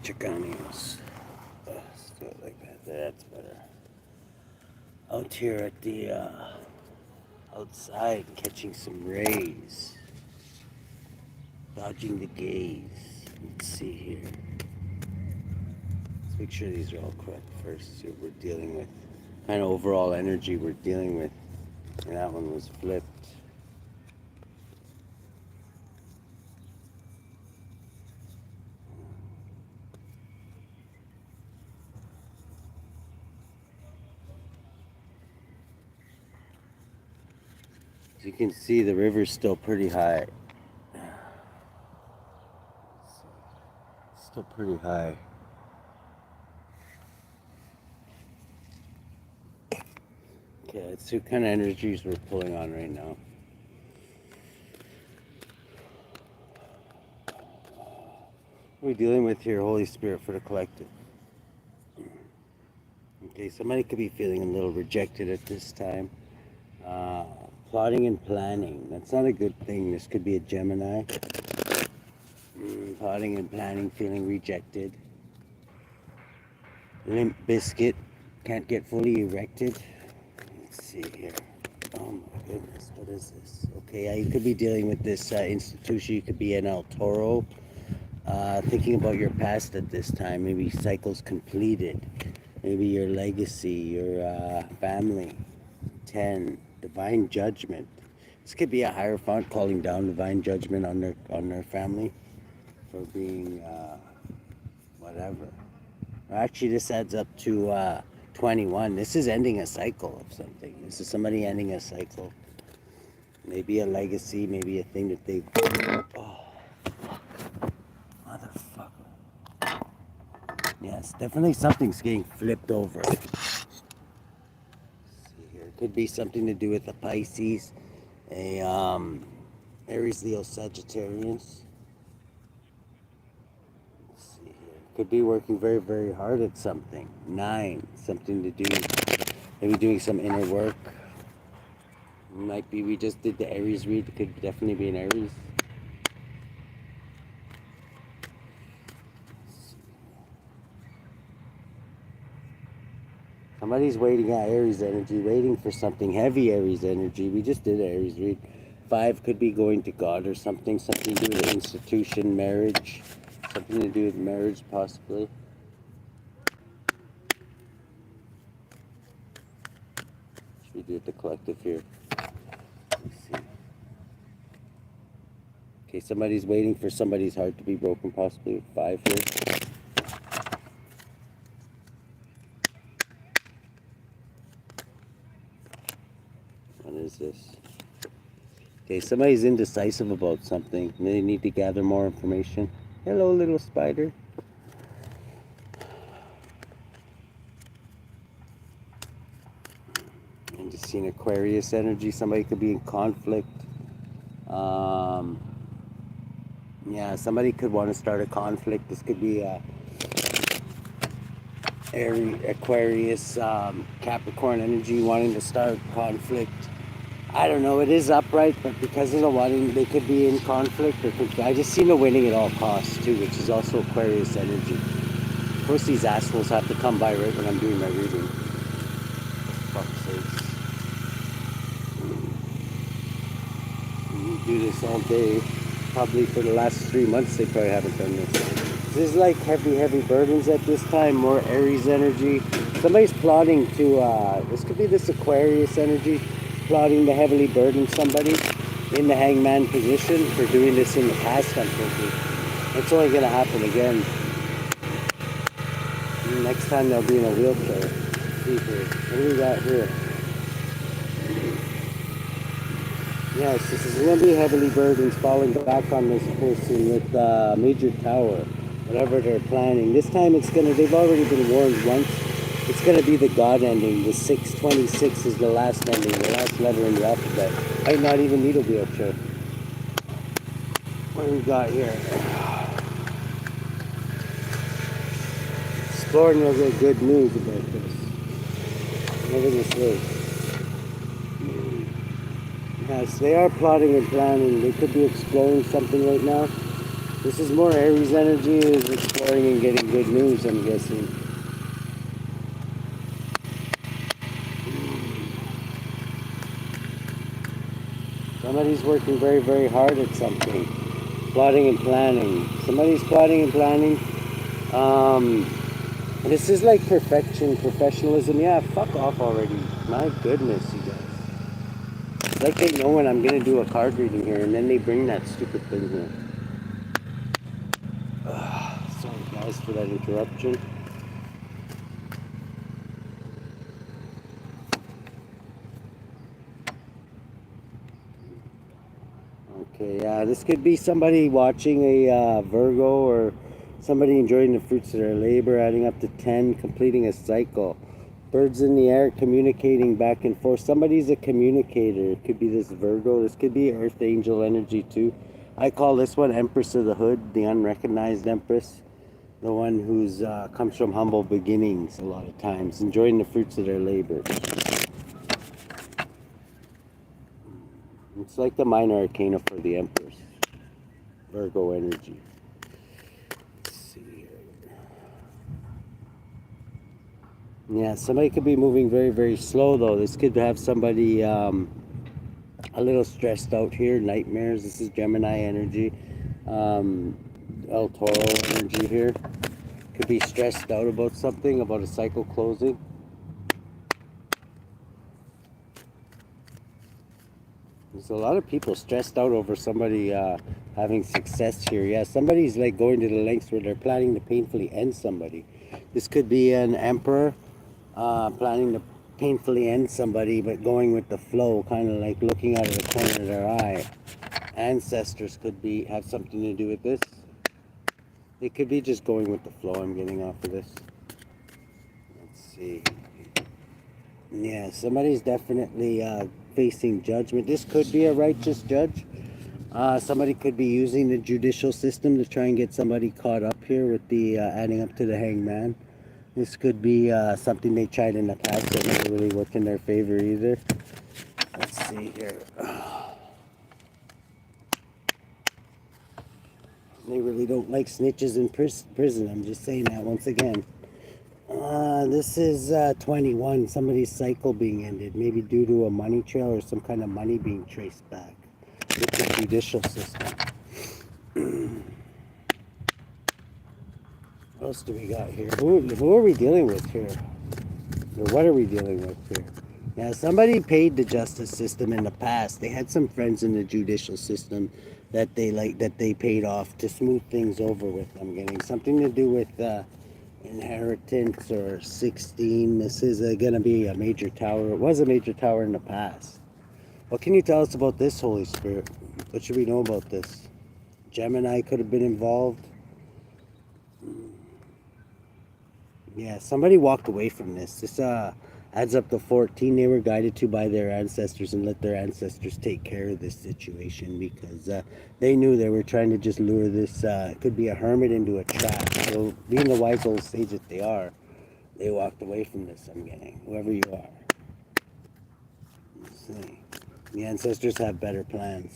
Chicanos. Let's do it like that. That's better. Out here at the outside, catching some rays, dodging the gaze. Let's see here. Let's make sure these are all correct first. See what we're dealing with. Kind of overall energy we're dealing with. And that one was flipped. As you can see, the river's still pretty high. Still pretty high. Okay, let's see what kind of energies we're pulling on right now. What are we dealing with here, Holy Spirit, for the collective? Okay, somebody could be feeling a little rejected at this time. Plotting and planning. That's not a good thing. This could be a Gemini. Plotting and planning, feeling rejected. Limp biscuit. Can't get fully erected. Let's see here. Oh my goodness, what is this? Okay, yeah, you could be dealing with this institution. You could be an El Toro. Thinking about your past at this time. Maybe cycles completed. Maybe your legacy, your family. 10. Divine judgment. This could be a Hierophant calling down divine judgment on their family for being whatever. Actually, this adds up to 21. This is ending a cycle of something. This is somebody ending a cycle. Maybe a legacy, maybe a thing that they... Oh, fuck. Motherfucker. Yes, definitely something's getting flipped over. Could be something to do with a Pisces, a Aries, Leo, Sagittarius. Let's see here. Could be working very, very hard at something. 9, something to do, maybe doing some inner work. Might be, we just did the Aries read. It could definitely be an Aries. Somebody's waiting at Aries energy, waiting for something. Heavy Aries energy. We just did Aries read. 5 could be going to God or something. Something to do with institution, marriage. Something to do with marriage, possibly. Should we do it the collective here? Let's see. Okay, somebody's waiting for somebody's heart to be broken, possibly with 5 here. What is this? Okay, somebody's indecisive about something. They need to gather more information. Hello, little spider. I'm just seeing Aquarius energy. Somebody could be in conflict. Yeah, somebody could want to start a conflict. This could be Aquarius, Capricorn energy wanting to start conflict. I don't know, it is upright, but because of the wanting, they could be in conflict. Or I just seen the winning at all costs too, which is also Aquarius energy. Of course, these assholes have to come by right when I'm doing my reading. For fuck's sakes. You do this all day. Probably for the last 3 months, they probably haven't done this. This is like heavy burdens at this time, more Aries energy. Somebody's plotting to, this could be this Aquarius energy, plotting to heavily burden somebody in the hangman position for doing this in the past, I'm thinking. It's only going to happen again. Next time they'll be in a wheelchair. What do we got here? Yes, this is going to be heavily burdens falling back on this person with Major Tower, whatever they're planning. This time it's going to, they've already been warned once. It's going to be the God ending. The 626 is the last ending, the last letter in the alphabet. Might not even need a wheelchair. What do we got here? Exploring will get good news about this. Whatever this is. Yes, they are plotting and planning. They could be exploring something right now. This is more Aries energy, is exploring and getting good news, I'm guessing. Somebody's working very, very hard at something. Plotting and planning. Somebody's plotting and planning. This is like perfection, professionalism. Yeah, fuck off already. My goodness, you guys. It's like they know when I'm going to do a card reading here, and then they bring that stupid thing here. Sorry guys for that interruption. Okay, yeah, this could be somebody watching a Virgo, or somebody enjoying the fruits of their labor, adding up to 10, completing a cycle. Birds in the air, communicating back and forth. Somebody's a communicator. It could be this Virgo. This could be Earth Angel energy too. I call this one Empress of the Hood, the unrecognized Empress. The one who's comes from humble beginnings a lot of times, enjoying the fruits of their labor. It's like the minor arcana for the Empress. Virgo energy. Let's see here. Yeah, somebody could be moving very, very slow though. This could have somebody a little stressed out here. Nightmares. This is Gemini energy. El Toro energy here. Could be stressed out about something, about a cycle closing. There's a lot of people stressed out over somebody having success here. Yeah, somebody's like going to the lengths where they're planning to painfully end somebody. This could be an emperor planning to painfully end somebody, but going with the flow, kind of like looking out of the corner of their eye. Ancestors could have something to do with this. It could be just going with the flow. I'm getting off of this. Let's see. Yeah, somebody's definitely facing judgment. This could be a righteous judge. Somebody could be using the judicial system to try and get somebody caught up here with the adding up to the hangman. This could be something they tried in the past that never really worked in their favor either. Let's see here. They really don't like snitches in prison. I'm just saying that once again. This is 21. Somebody's cycle being ended. Maybe due to a money trail or some kind of money being traced back with the judicial system. What else do we got here? Who are we dealing with here? Or what are we dealing with here? Yeah, somebody paid the justice system in the past. They had some friends in the judicial system that they paid off to smooth things over with. I'm getting something to do with inheritance or 16. This is going to be a major tower. It was a major tower in the past. What can you tell us about this, Holy Spirit? What should we know about this? Gemini could have been involved. Yeah, somebody walked away from this. This adds up to 14. They were guided to by their ancestors and let their ancestors take care of this situation because they knew they were trying to just lure this, could be a hermit, into a trap. So being the wise old sage that they are, they walked away from this, I'm getting, whoever you are. Let's see. The ancestors have better plans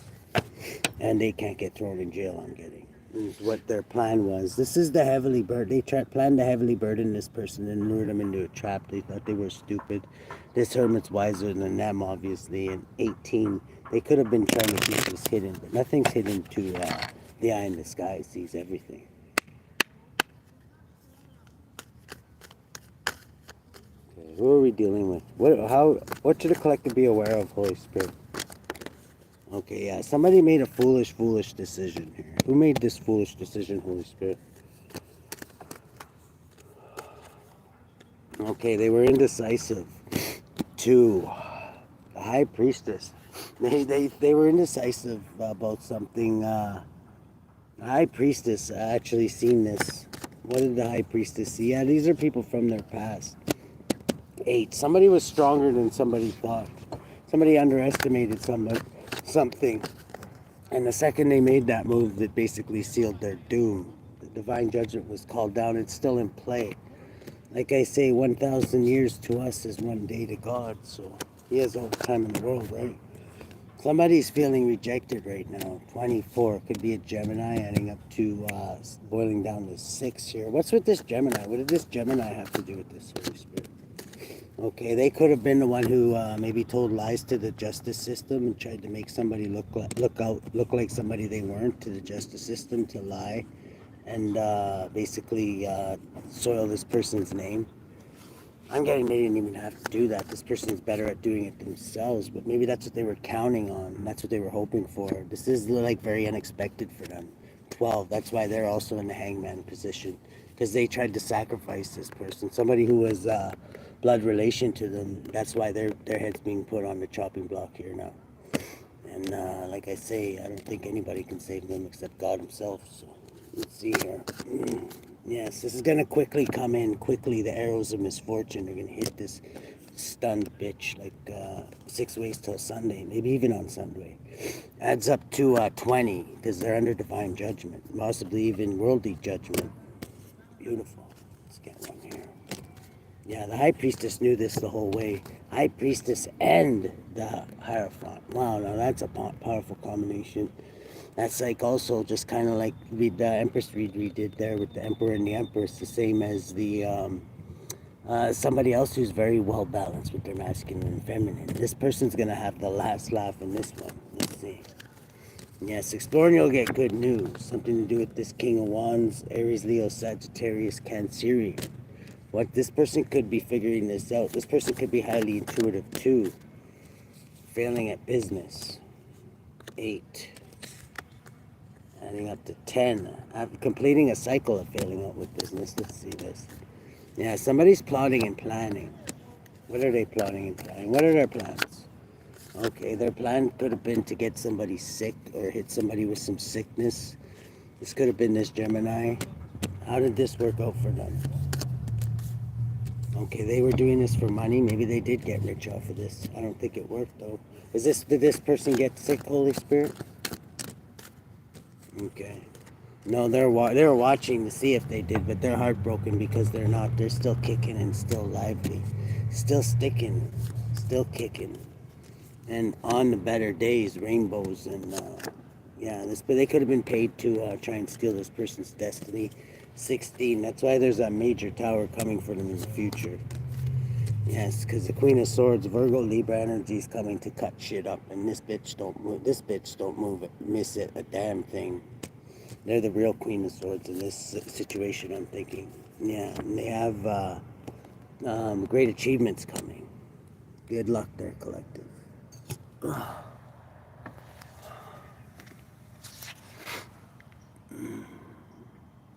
and they can't get thrown in jail, I'm getting. Is what their plan was. This is the heavily burden. They planned to heavily burden this person and lure them into a trap. They thought they were stupid. This hermit's wiser than them, obviously. And 18, they could have been trying to keep this hidden, but nothing's hidden to the eye in the sky. Sees everything. Okay, who are we dealing with? What should the collective be aware of, Holy Spirit? Okay, yeah, somebody made a foolish decision here. Who made this foolish decision, Holy Spirit? Okay, they were indecisive. 2, the High Priestess. They were indecisive about something. The High Priestess actually seen this. What did the High Priestess see? Yeah, these are people from their past. 8, somebody was stronger than somebody thought. Somebody underestimated something, and the second they made that move, that basically sealed their doom. The divine judgment was called down. It's still in play. Like I say, 1,000 years to us is one day to God, so he has all the time in the world, right? Somebody's feeling rejected right now. 24 could be a Gemini, adding up to boiling down to 6 here. What's with this Gemini? What did this Gemini have to do with this Holy Spirit? Okay, they could have been the one who maybe told lies to the justice system and tried to make somebody look like somebody they weren't to the justice system, to lie and basically soil this person's name. I'm getting they didn't even have to do that. This person's better at doing it themselves, but maybe that's what they were counting on. And that's what they were hoping for. This is like very unexpected for them. 12, that's why they're also in the hangman position, because they tried to sacrifice this person, somebody who was blood relation to them. That's why their head's being put on the chopping block here now. And like I say, I don't think anybody can save them except God himself. So let's see here. Yes, this is going to quickly come in. Quickly, the arrows of misfortune are going to hit this stunned bitch like 6 ways till Sunday, maybe even on Sunday. Adds up to 20 because they're under divine judgment, possibly even worldly judgment. Beautiful. Let's get one here. Yeah, the High Priestess knew this the whole way. High Priestess and the Hierophant. Wow, now that's a powerful combination. That's like also just kind of like the Empress read we did there with the Emperor and the Empress, the same as the somebody else who's very well balanced with their masculine and feminine. This person's going to have the last laugh in this one. Let's see. Yes, exploring, you'll get good news. Something to do with this King of Wands, Aries, Leo, Sagittarius, Cancerian. What this person could be figuring this out. This person could be highly intuitive too. Failing at business. 8. Adding up to 10. Completing a cycle of failing out with business. Let's see this. Yeah, somebody's plotting and planning. What are they plotting and planning? What are their plans? Okay, their plan could have been to get somebody sick or hit somebody with some sickness. This could have been this Gemini. How did this work out for them? Okay, they were doing this for money. Maybe they did get rich off of this. I don't think it worked though. Did this person get sick, Holy Spirit? Okay. No, they were watching to see if they did, but they're heartbroken because they're not. They're still kicking and still lively. Still sticking. Still kicking. And on the better days, rainbows and yeah, but they could have been paid to try and steal this person's destiny. 16. That's why there's a major tower coming for them in the future. Yes, because the Queen of Swords, Virgo, Libra energy is coming to cut shit up, and this bitch don't move. This bitch don't move it, miss it a damn thing. They're the real Queen of Swords in this situation, I'm thinking. Yeah, and they have great achievements coming. Good luck there, collective.